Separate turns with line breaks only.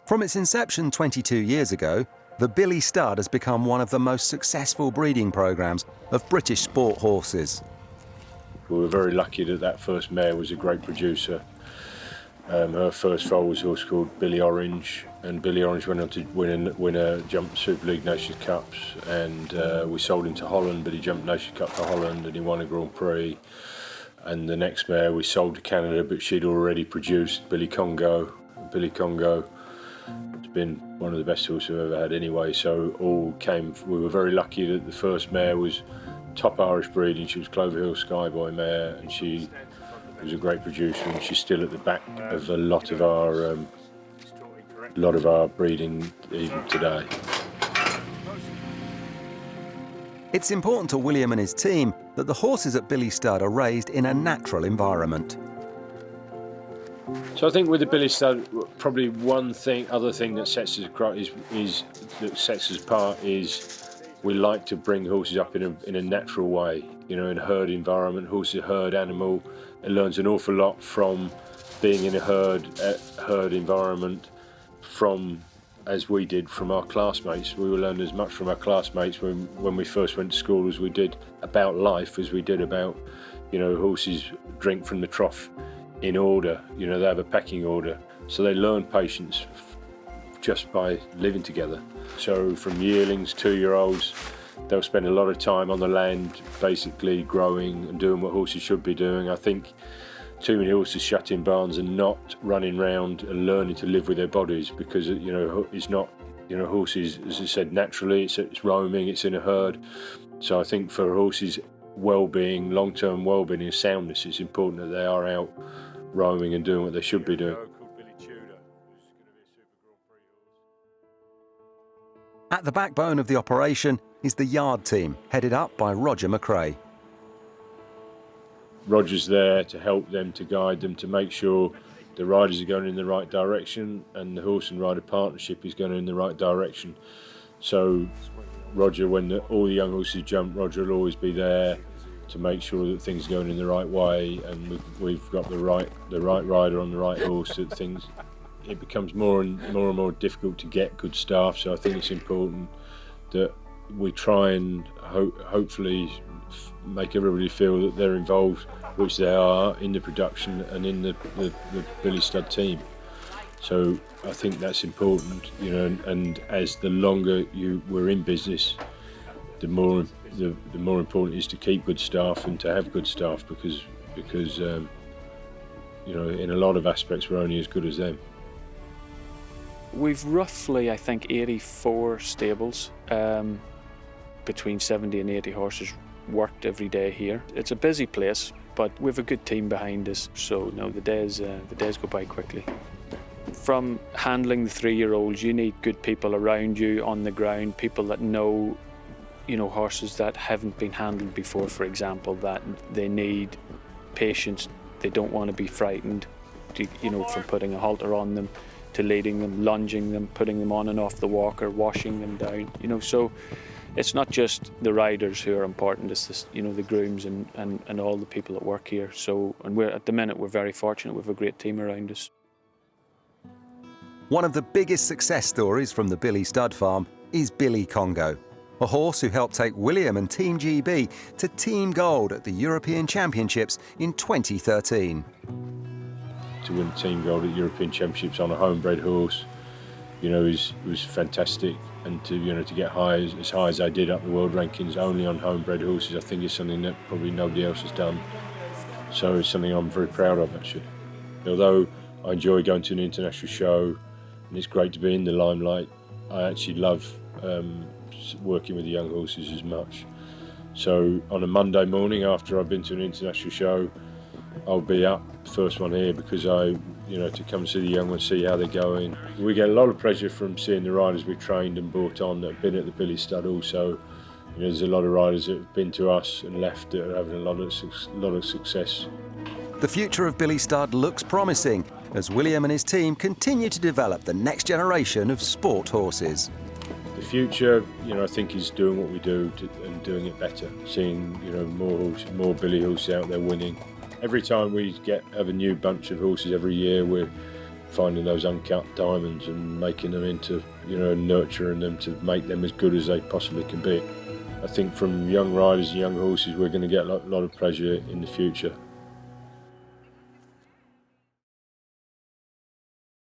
From its inception 22 years ago, the Billy Stud has become one of the most successful breeding programmes of British sport horses.
We were very lucky that that first mare was a great producer. Her first foal was a horse called Billy Orange, and Billy Orange went on to win a Jump Super League Nations Cups, and we sold him to Holland, but he jumped Nations Cup for Holland and he won a Grand Prix. And the next mare we sold to Canada, but she'd already produced Billy Congo. Billy Congo has been one of the best horses we've ever had anyway, so we were very lucky that the first mare was top Irish breeding. She was Clover Hill Skyboy mare, and she was a great producer, and she's still at the back of a lot of our breeding even today.
It's important to William and his team that the horses at Billy Stud are raised in a natural environment.
So I think with the Billy Stud, probably other thing that sets us apart is we like to bring horses up in a natural way. You know, in a herd environment. Horses are a herd animal. It learns an awful lot from being in a herd environment, as we did from our classmates. We will learn as much from our classmates when we first went to school as we did about life, as we did about, horses drink from the trough in order. They have a pecking order. So they learn patience just by living together. So from yearlings, 2-year-olds, they'll spend a lot of time on the land, basically growing and doing what horses should be doing. I think too many horses shut in barns and not running around and learning to live with their bodies, because it's not, horses, as I said, naturally it's roaming, it's in a herd. So I think for horses' well-being, long-term well-being and soundness, it's important that they are out roaming and doing what they should be doing.
At the backbone of the operation is the yard team, headed up by Roger McRae.
Roger's there to help them, to guide them, to make sure the riders are going in the right direction and the horse and rider partnership is going in the right direction. So Roger, when all the young horses jump, Roger will always be there to make sure that things are going in the right way, and we've got the right rider on the right horse. It becomes more and more difficult to get good staff, so I think it's important that we try and hopefully make everybody feel that they're involved, which they are, in the production and in the Billy Stud team. So I think that's important, and as the longer we're in business, the more important it is to keep good staff and to have good staff, because in a lot of aspects we're only as good as them.
We've roughly, I think, 84 stables, between 70 and 80 horses worked every day here. It's a busy place, but we have a good team behind us, so the days go by quickly. From handling the 3-year-olds, you need good people around you on the ground, people that know, horses that haven't been handled before, for example, that they need patience. They don't want to be frightened, from putting a halter on them, to leading them, lunging them, putting them on and off the walker, washing them down, so it's not just the riders who are important, it's this, the grooms and all the people that work here. So, and at the minute we're very fortunate, we have a great team around us.
One of the biggest success stories from the Billy Stud farm is Billy Congo, a horse who helped take William and Team GB to Team Gold at the European Championships in 2013.
To win Team Gold at European Championships on a homebred horse, was fantastic, and to get as high as I did up the world rankings only on homebred horses, I think is something that probably nobody else has done. So it's something I'm very proud of, actually. Although I enjoy going to an international show and it's great to be in the limelight, I actually love working with the young horses as much. So on a Monday morning after I've been to an international show, I'll be up, first one here, because to come see the young ones, see how they're going. We get a lot of pleasure from seeing the riders we've trained and brought on that have been at the Billy Stud also. There's a lot of riders that have been to us and left that are having a lot of success.
The future of Billy Stud looks promising as William and his team continue to develop the next generation of sport horses.
The future, I think, is doing what we do and doing it better. Seeing, more Billy horses out there winning. Every time we have a new bunch of horses every year, we're finding those uncut diamonds and making them into, nurturing them to make them as good as they possibly can be. I think from young riders and young horses, we're going to get a lot of pleasure in the future.